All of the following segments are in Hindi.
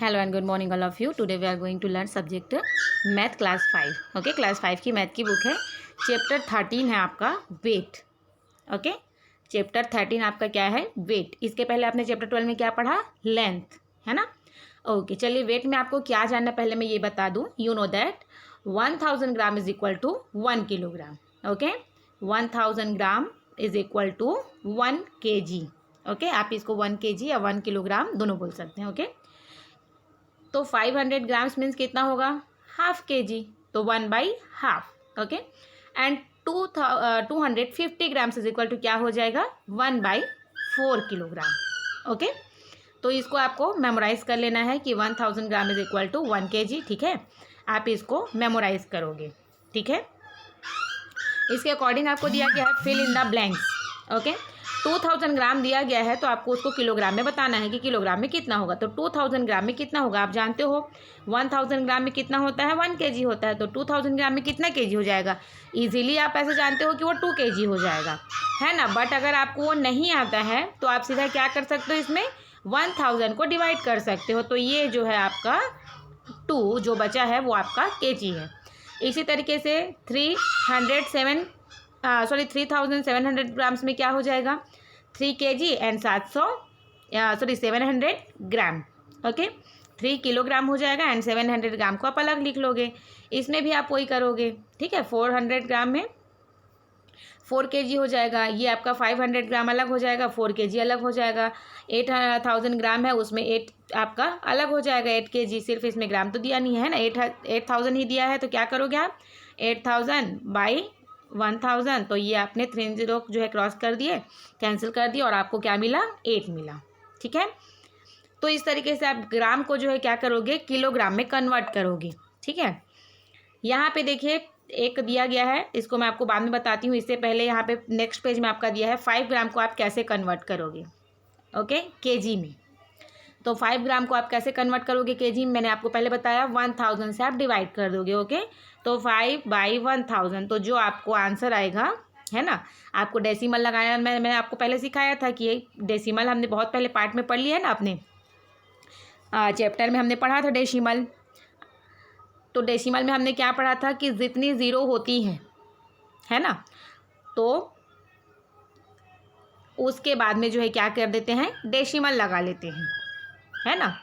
Hello and good morning all of you. Today we are going to learn subject math class 5. Okay, class 5 की मैथ की बुक है. चैप्टर 13 है आपका वेट. ओके, चैप्टर 13 आपका क्या है? वेट. इसके पहले आपने चैप्टर 12 में क्या पढ़ा? लेंथ, है ना? ओके, चलिए वेट में आपको क्या जानना पहले मैं ये बता दूँ. You know that 1000 gram is equal to 1 kilogram. Okay, 1000 gram is equal to 1 kg. Okay, आप इसको 1 kg या 1 किलोग्राम दोनों बोल सकते हैं. ओके, तो 500 ग्राम्स मीन्स कितना होगा? Half kg. तो 1/2. Okay, and 250 grams is equal to क्या हो जाएगा? 1/4 किलोग्राम. ओके, तो इसको आपको मेमोराइज कर लेना है कि 1000 gram is equal to 1 kg. ठीक है, आप इसको मेमोराइज करोगे. ठीक है, इसके अकॉर्डिंग आपको दिया गया है fill in the blanks. Okay, 2000 gram दिया गया है तो आपको उसको किलोग्राम में बताना है कि किलोग्राम में कितना होगा. तो 2000 ग्राम में कितना होगा आप जानते हो. 1000 ग्राम में कितना होता है? 1 kg होता है. तो 2000 ग्राम में कितना kg हो जाएगा? इजीली आप ऐसे जानते हो कि वो 2 kg हो जाएगा, है ना. बट अगर आपको वो नहीं आता है तो आप सीधा क्या कर सकते हो, इसमें 1000 को डिवाइड कर सकते हो. तो ये जो है आपका 2 जो बचा है वो आपका kg है. इसी तरीके से 3700 ग्राम्स में क्या हो जाएगा? 3 kg and 700 gram. Okay, 3 kilogram हो जाएगा एंड 700 ग्राम को आप अलग लिख लोगे. इसमें भी आप वही करोगे. ठीक है, 400 ग्राम में 4 kg हो जाएगा. ये आपका 500 ग्राम अलग हो जाएगा, 4 kg अलग हो जाएगा. 8000 ग्राम है, उसमें 8 आपका अलग हो जाएगा, 8 kg. सिर्फ इसमें ग्राम तो दिया नहीं है ना, 8000 ही दिया है. तो क्या करोगे आप? 8000/1000. तो ये आपने 3 0 जो है क्रॉस कर दिए, कैंसिल कर दिए और आपको क्या मिला? 8 मिला. ठीक है, तो इस तरीके से आप ग्राम को जो है क्या करोगे? किलोग्राम में कन्वर्ट करोगे. ठीक है, यहाँ पे देखिए एक दिया गया है, इसको मैं आपको बाद में बताती हूँ. इससे पहले यहाँ पे नेक्स्ट पेज में आपका दिया है 5 ग्राम को आप कैसे कन्वर्ट करोगे. ओके, kg में. तो 5 ग्राम को आप कैसे कन्वर्ट करोगे kg में? मैंने आपको पहले बताया 1000 से आप डिवाइड कर दोगे. ओके, तो 5/1000. तो जो आपको आंसर आएगा, है ना, आपको डेसिमल लगाना. मैंने आपको पहले सिखाया था कि ये डेसिमल हमने बहुत पहले पार्ट में पढ़ लिया है ना, अपने चैप्टर में हमने पढ़ा था डेसिमल. तो डेसिमल में हमने क्या पढ़ा था कि जितनी ज़ीरो होती हैं, है ना, तो उसके बाद में जो है क्या कर देते हैं? डेसिमल लगा लेते हैं, है ना.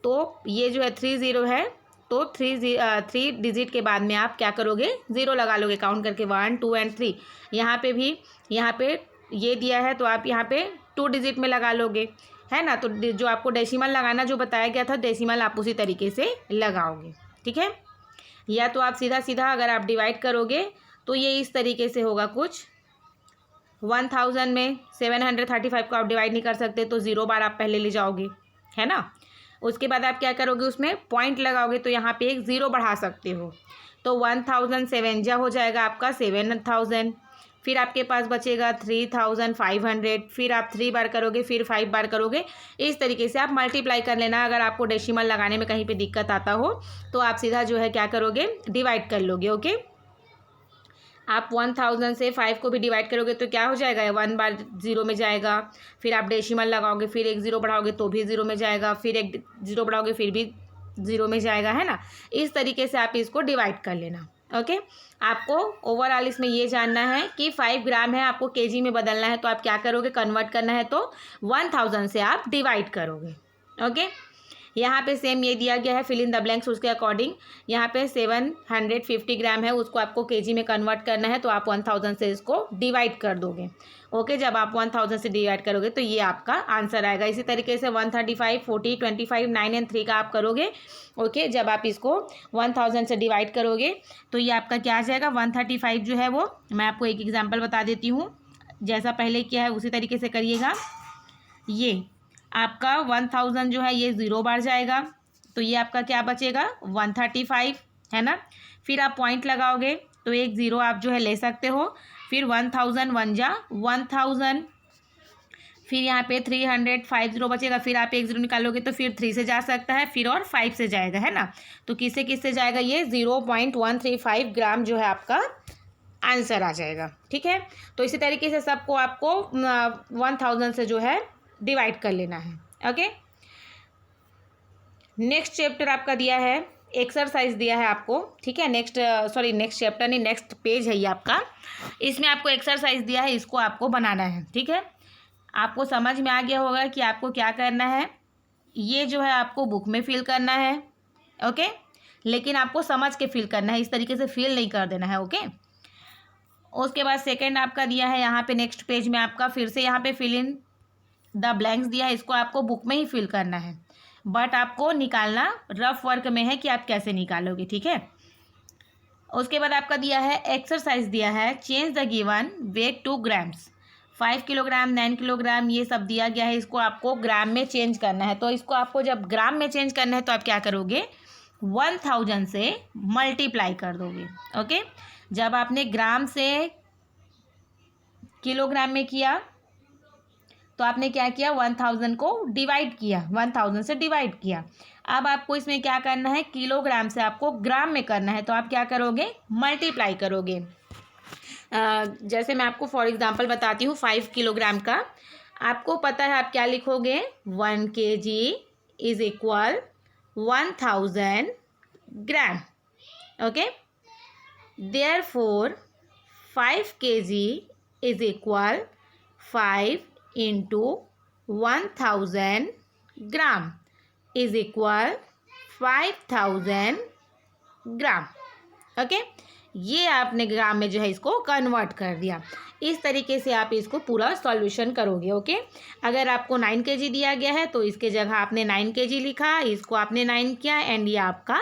तो ये जो है 30 है, तो 3 डिजिट के बाद में आप क्या करोगे? 0 लगा लोगे काउंट करके, 1 2 एंड 3. यहाँ पे भी यहाँ पे ये दिया है तो आप यहाँ पे 2 डिजिट में लगा लोगे, है ना. तो जो आपको डेसिमल लगाना जो बताया गया था, डेसिमल आप उसी तरीके से लगाओगे. ठीक है, या तो आप सीधा सीधा अगर आप डिवाइड करोगे तो ये इस तरीके से होगा कुछ. 1000 में 735 को आप डिवाइड नहीं कर सकते, तो 0 बार आप पहले ले जाओगे, है ना. उसके बाद आप क्या करोगे? उसमें पॉइंट लगाओगे, तो यहाँ पे एक 0 बढ़ा सकते हो. तो 1000 7 जा हो जाएगा आपका 7000. फिर आपके पास बचेगा 3500. फिर आप 3 बार करोगे, फिर 5 बार करोगे. इस तरीके से आप मल्टीप्लाई कर लेना. अगर आपको डेसिमल लगाने में कहीं पे दिक्कत आता हो तो आप सीधा जो है क्या करोगे? डिवाइड कर लोगे. ओके, आप 1000 से 5 को भी डिवाइड करोगे तो क्या हो जाएगा? 1 बार 0 में जाएगा. फिर आप डेसिमल लगाओगे, फिर एक 0 बढ़ाओगे तो भी 0 में जाएगा, फिर एक 0 बढ़ाओगे फिर भी 0 में जाएगा, है ना. इस तरीके से आप इसको डिवाइड कर लेना. ओके, आपको ओवरऑल इसमें ये जानना है कि 5 ग्राम है, आपको kg में बदलना है. तो आप क्या करोगे? कन्वर्ट करना है तो 1000 से आप डिवाइड करोगे. ओके, यहाँ पे सेम ये दिया गया है फिल इन द ब्लैंक्स. उसके अकॉर्डिंग यहाँ पे 750 ग्राम है, उसको आपको kg में कन्वर्ट करना है. तो आप 1000 से इसको डिवाइड कर दोगे. ओके, जब आप 1000 से डिवाइड करोगे तो ये आपका आंसर आएगा. इसी तरीके से 135 40 25 9 एंड 3 का आप करोगे. ओके, जब आप इसको 1000 से डिवाइड करोगे तो ये आपका क्या आ जाएगा? 135 जो है वो, मैं आपको एक एग्जाम्पल बता देती हूँ. जैसा पहले किया है उसी तरीके से करिएगा. ये आपका 1000 जो है ये 0 बार जाएगा, तो ये आपका क्या बचेगा? 135, है ना. फिर आप पॉइंट लगाओगे तो एक 0 आप जो है ले सकते हो. फिर 1000 1 जा 1000. फिर यहाँ पे 300 5 0 बचेगा. फिर आप एक 0 निकालोगे तो फिर 3 से जा सकता है, फिर और 5 से जाएगा, है ना. तो किससे किससे जाएगा? ये 0.135 ग्राम जो है आपका आंसर आ जाएगा. ठीक है, तो इसी तरीके से सबको आपको 1000 से जो है डिवाइड कर लेना है. ओके, नेक्स्ट चैप्टर आपका दिया है, एक्सरसाइज दिया है आपको, ठीक है। नेक्स्ट चैप्टर नहीं, नेक्स्ट पेज है ये आपका। इसमें आपको एक्सरसाइज दिया है, इसको आपको बनाना है, ठीक है। आपको समझ में आ गया होगा कि आपको क्या करना है। ये जो है आपको बुक में फिल करना है, ओके, लेकिन आपको समझ के फिल करना है, इस तरीके से फिल नहीं कर देना है, ओके। उसके बाद सेकेंड आपका दिया है यहाँ पे नेक्स्ट पेज में आपका फिर से यहाँ पे फिल इन द ब्लैंक्स दिया है, इसको आपको बुक में ही फिल करना है, बट आपको निकालना रफ वर्क में है कि आप कैसे निकालोगे, ठीक है। उसके बाद आपका दिया है एक्सरसाइज दिया है, change the given weight two grams, 5 kilogram 9 kilogram ये सब दिया गया है, इसको आपको ग्राम में चेंज करना है। तो इसको आपको जब ग्राम में चेंज करना है तो आप क्या करोगे, 1000 से मल्टीप्लाई कर दोगे, ओके। जब आपने ग्राम से किलोग्राम में किया तो आपने क्या किया, 1000 को डिवाइड किया, 1000 से डिवाइड किया। अब आपको इसमें क्या करना है, किलोग्राम से आपको ग्राम में करना है, तो आप क्या करोगे, मल्टीप्लाई करोगे। जैसे मैं आपको फॉर एग्जांपल बताती हूँ, 5 किलोग्राम का आपको पता है आप क्या लिखोगे, 1 kg is equal 1000 gram, okay. Therefore 5 kg is equal 5 into 1000 gram is equal 5000 gram, okay. ये आपने ग्राम में जो है इसको कन्वर्ट कर दिया। इस तरीके से आप इसको पूरा सॉल्यूशन करोगे, ओके। अगर आपको 9 kg दिया गया है तो इसके जगह आपने 9 kg लिखा, इसको आपने 9 किया एंड ये आपका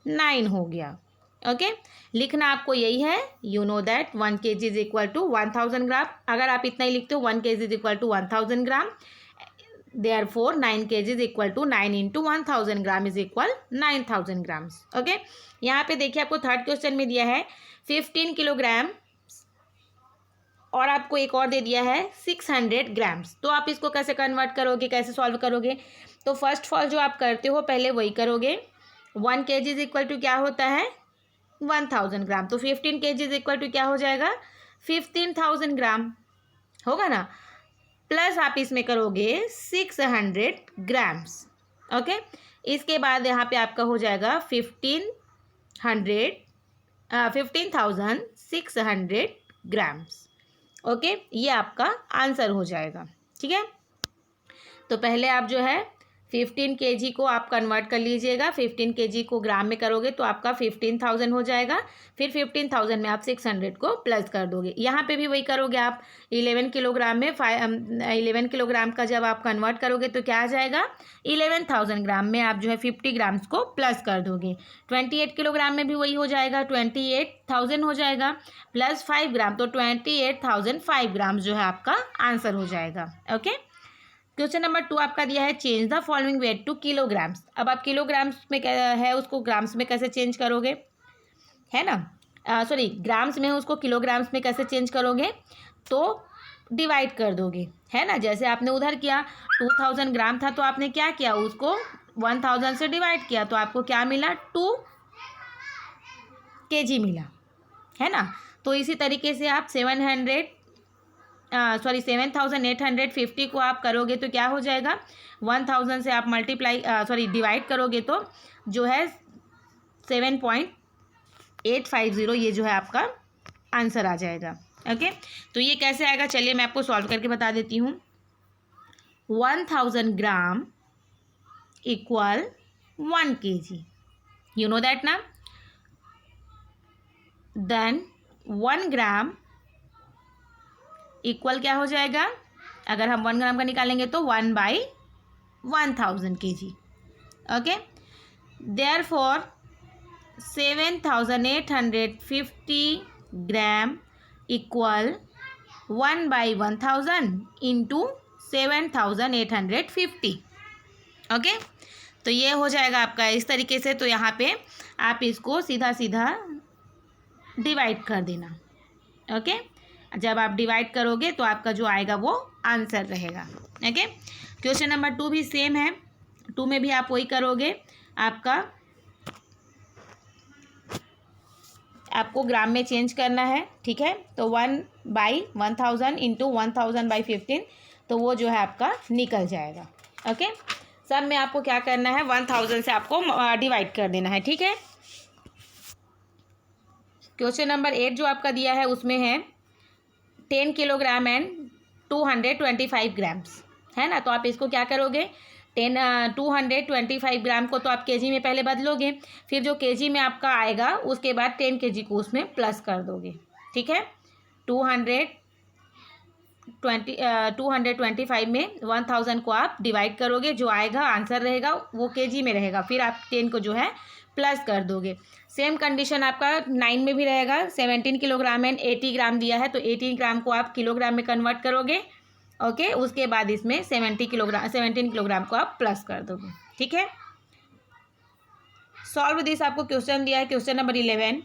9 हो गया, ओके। लिखना आपको यही है, you know that 1 kg is equal to 1000 gram. अगर आप इतना ही लिखते हो 1 kg is equal to 1000 gram, therefore 9 kg is equal to 9 into 1000 gram is equal 9000 grams, okay. यहाँ पे देखिए आपको थर्ड क्वेश्चन में दिया है 15 किलोग्राम और आपको एक और दे दिया है 600 ग्राम्स। तो आप इसको कैसे कन्वर्ट करोगे, कैसे सॉल्व करोगे, तो फर्स्ट ऑफ ऑल जो आप करते हो पहले वही करोगे। 1 kg इज इक्वल टू क्या होता है, 1000 ग्राम, तो 15 kg इज इक्वल टू क्या हो जाएगा, 15000 ग्राम होगा ना, प्लस आप इसमें करोगे 600 ग्राम्स, ओके। इसके बाद यहाँ पे आपका हो जाएगा 15,600 ग्राम्स, ओके। ये आपका आंसर हो जाएगा, ठीक है। तो पहले आप जो है 15 kg को आप कन्वर्ट कर लीजिएगा, 15 kg को ग्राम में करोगे तो आपका 15,000 हो जाएगा, फिर 15,000 में आप 600 को प्लस कर दोगे। यहाँ पे भी वही करोगे आप, 11 किलोग्राम में 11 किलोग्राम का जब आप कन्वर्ट करोगे तो क्या आ जाएगा, 11,000 ग्राम में आप जो है 50 ग्राम्स को प्लस कर दोगे। 28 किलोग्राम में भी वही हो जाएगा, 28,000 हो जाएगा प्लस 5 ग्राम, तो 28,005 ग्राम्स जो है आपका आंसर हो जाएगा, ओके। क्वेश्चन नंबर 2 आपका दिया है, change the following weight to kilograms. अब आप किलोग्राम्स में क्या है उसको ग्राम्स में कैसे चेंज करोगे, है ना, सॉरी ग्राम्स में है उसको किलोग्राम्स में कैसे चेंज करोगे, तो डिवाइड कर दोगे, है ना। जैसे आपने उधर किया 2000 ग्राम था तो आपने क्या किया, उसको 1000 से डिवाइड किया तो आपको क्या मिला, 2 kg मिला, है ना। तो इसी तरीके से आप 7,850 को आप करोगे तो क्या हो जाएगा, 1000 से आप डिवाइड करोगे तो जो है 7.850 ये जो है आपका आंसर आ जाएगा, ओके। तो ये कैसे आएगा, चलिए मैं आपको सॉल्व करके बता देती हूँ। 1000 ग्राम equal 1 kg, you know that ना। देन 1 ग्राम इक्वल क्या हो जाएगा, अगर हम 1 ग्राम का निकालेंगे तो 1/1000 kg, ओके। देयरफॉर 7,850 ग्राम इक्वल 1/1000 इंटू 7,850, ओके। तो ये हो जाएगा आपका इस तरीके से। तो यहाँ पे आप इसको सीधा सीधा डिवाइड कर देना, ओके। जब आप डिवाइड करोगे तो आपका जो आएगा वो आंसर रहेगा, ओके। क्वेश्चन नंबर 2 भी सेम है, 2 में भी आप वही करोगे, आपको ग्राम में चेंज करना है, ठीक है। तो 1/1000 इंटू 1000/15, तो वो जो है आपका निकल जाएगा, ओके। सब में आपको क्या करना है, 1000 से आपको डिवाइड कर देना है, ठीक है। क्वेश्चन नंबर 8 जो आपका दिया है उसमें है 10 किलोग्राम एंड 225 ग्राम्स, है ना। तो आप इसको क्या करोगे, 225 ग्राम को तो आप केजी में पहले बदलोगे, फिर जो केजी में आपका आएगा उसके बाद 10 केजी को उसमें प्लस कर दोगे, ठीक है। 225 में 1000 को आप डिवाइड करोगे, जो आएगा आंसर रहेगा वो केजी में रहेगा, फिर आप 10 को जो है प्लस कर दोगे। सेम कंडीशन आपका 9 में भी रहेगा। 17 किलोग्राम एंड 80 ग्राम दिया है, तो 18 ग्राम को आप किलोग्राम में कन्वर्ट करोगे, ओके। उसके बाद इसमें 17 किलोग्राम को आप प्लस कर दोगे, ठीक है। सॉल्व दिस आपको क्वेश्चन दिया है, question number 11।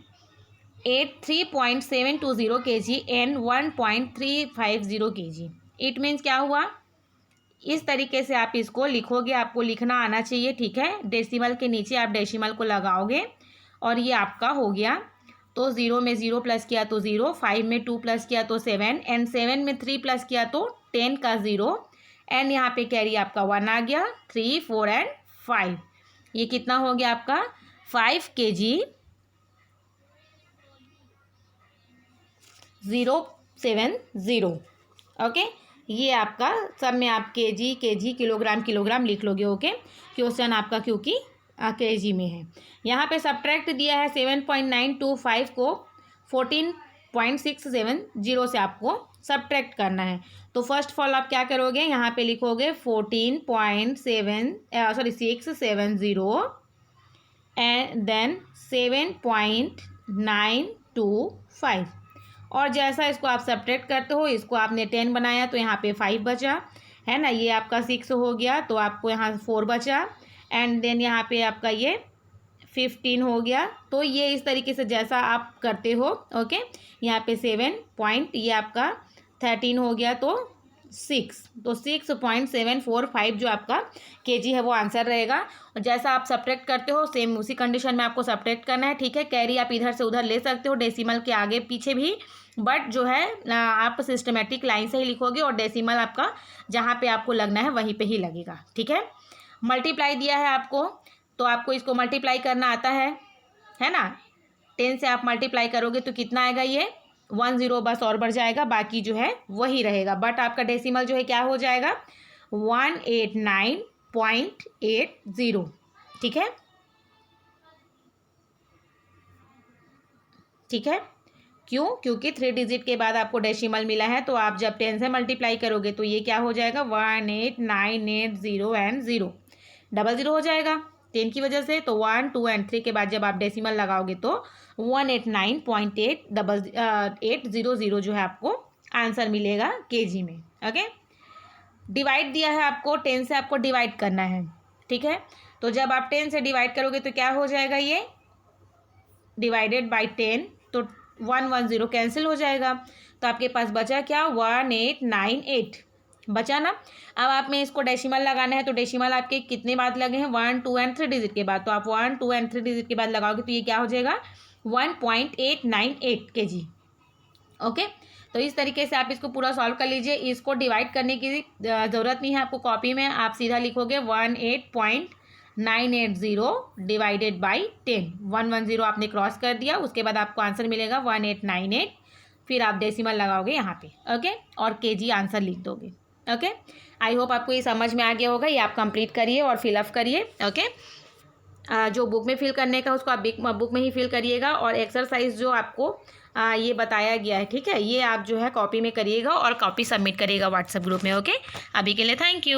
3.720 kg and 1.350 kg। It means क्या हुआ, इस तरीके से आप इसको लिखोगे, आपको लिखना आना चाहिए, ठीक है। डेसिमल के नीचे आप डेसिमल को लगाओगे और ये आपका हो गया। तो 0 में 0 प्लस किया तो 0, 5 में 2 प्लस किया तो 7, एंड 7 में 3 प्लस किया तो 10 का 0, एंड यहाँ पे कैरी आपका 1 आ गया। 3, 4 एंड 5, ये कितना हो गया आपका 5 kg 070, ओके। ये आपका सब में आप केजी किलोग्राम लिख लोगे, ओके। क्वेश्चन आपका क्योंकि केजी में है। यहाँ पे सब्ट्रैक्ट दिया है 7.925 को 14.670 से आपको सब्ट्रैक्ट करना है। तो फर्स्ट ऑफ ऑल आप क्या करोगे, यहाँ पे लिखोगे 670 एंड देन 7.925, और जैसा इसको आप सब्ट्रैक्ट करते हो, इसको आपने 10 बनाया तो यहाँ पे 5 बचा, है ना। ये आपका 6 हो गया तो आपको यहाँ 4 बचा, एंड देन यहाँ पे आपका ये 15 हो गया। तो ये इस तरीके से जैसा आप करते हो, ओके। यहाँ पे 7 ये आपका 13 हो गया तो 6, तो 6.745 जो आपका केजी है वो आंसर रहेगा। और जैसा आप सब्ट्रैक्ट करते हो सेम उसी कंडीशन में आपको सब्ट्रैक्ट करना है, ठीक है। कैरी आप इधर से उधर ले सकते हो, डेसिमल के आगे पीछे भी, बट जो है आप सिस्टमेटिक लाइन से ही लिखोगे और डेसिमल आपका जहाँ पे आपको लगना है वहीं पे ही लगेगा, ठीक है। मल्टीप्लाई दिया है आपको, तो आपको इसको मल्टीप्लाई करना आता है ना। 10 से आप मल्टीप्लाई करोगे तो कितना आएगा, ये 10 बस और बढ़ जाएगा, बाकी जो है वही रहेगा, बट आपका डेसिमल जो है क्या हो जाएगा 189.80, ठीक है, ठीक है। क्यों, क्योंकि 3 डिजिट के बाद आपको डेसिमल मिला है, तो आप जब 10 से मल्टीप्लाई करोगे तो ये क्या हो जाएगा 18980 एंड 0 हो जाएगा 10 की वजह से। तो 1, 2 एंड 3 के बाद जब आप डेसिमल लगाओगे तो 189.800 जो है आपको आंसर मिलेगा केजी में, ओके। डिवाइड दिया है आपको, 10 से आपको डिवाइड करना है, ठीक है। तो जब आप 10 से डिवाइड करोगे तो क्या हो जाएगा, ये डिवाइडेड बाई 10, तो 110 कैंसिल हो जाएगा, तो आपके पास बचा क्या 1898 बचा ना। अब आप में इसको डेसिमल लगाना है, तो डेसिमल आपके कितने बाद लगे हैं 1, 2 एंड 3 डिजिट के बाद, तो आप 1, 2 एंड 3 डिजिट के बाद लगाओगे तो ये क्या हो जाएगा 1.898 kg, ओके। तो इस तरीके से आप इसको पूरा सॉल्व कर लीजिए। इसको डिवाइड करने की ज़रूरत नहीं है आपको, कॉपी में आप सीधा लिखोगे 18.980 डिवाइडेड बाई 10, 110 आपने क्रॉस कर दिया, उसके बाद आपको आंसर मिलेगा 1898, फिर आप डेसिमल लगाओगे यहाँ पे, ओके, और केजी आंसर लिख दोगे, ओके। आई होप आपको ये समझ में आ गया होगा। ये आप कंप्लीट करिए और फिलअप करिए, ओके। जो बुक में फिल करने का उसको आप बुक में ही फिल करिएगा, और एक्सरसाइज जो आपको ये बताया गया है, ठीक है, ये आप जो है कॉपी में करिएगा और कॉपी सबमिट करिएगा व्हाट्सएप ग्रुप में, ओके। अभी के लिए थैंक यू।